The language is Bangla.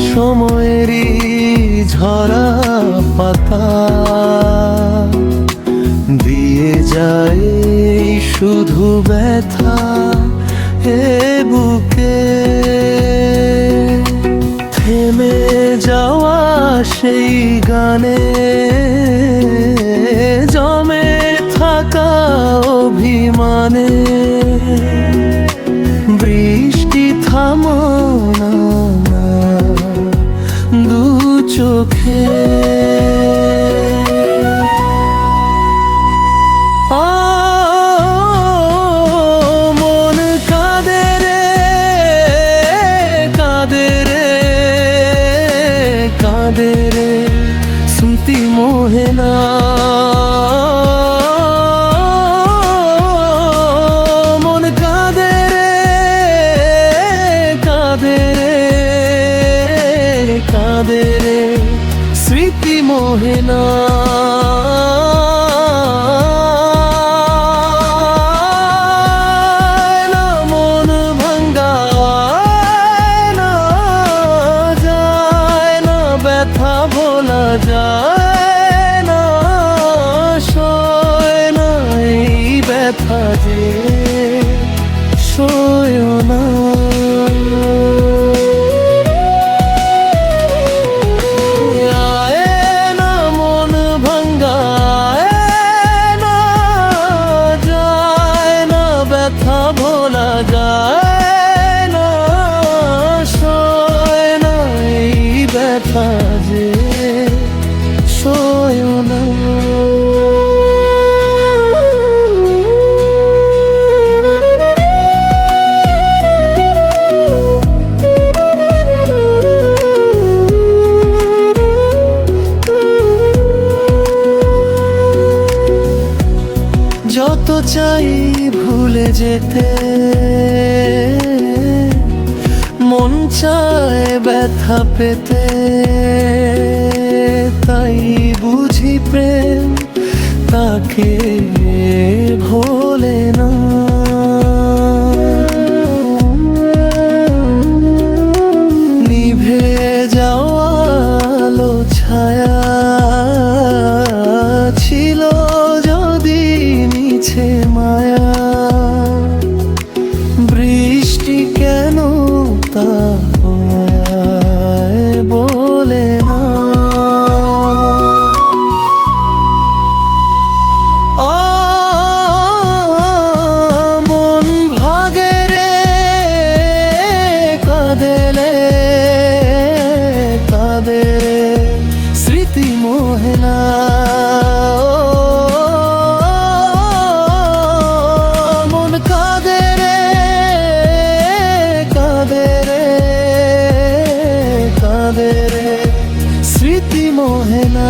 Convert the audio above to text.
সময়েরই ঝরা পাতা দিয়ে যায় শুধু ব্যথা এ বুকে। থেমে যাওয়া সেই গানে জমে থাকা অভিমানে বৃষ্টি থামো না দু চোখে। মন কাঁদে রে কাঁদে রে কাঁদে রে স্মৃতি মোহে না। মন কাঁদে রে কাঁদে রে কাঁদে রে স্মৃতি মোহে না। ভোলা যায় না সয় না এই ব্যথা যে সয় না। মন ভাঙ্গায় না যায় না ব্যথা ভোলা যায় না সয় না এই ব্যথা যে সয় না। যত চাই ভুলে যেতে মন চায় ব্যথা পেতে, তাই বুঝি প্রেম তাকে ভোলে না। নিভে যাওয়া আলো ছায়া ছিল যদি মিছে মায়া, বৃষ্টি কেন তা বলে না। মন ভাগে রে কাঁদেলে কাঁদে রে স্মৃতি মোহে না। মন কাঁদে রে কাঁদে রে কাঁদে রে স্মৃতি মোহে না।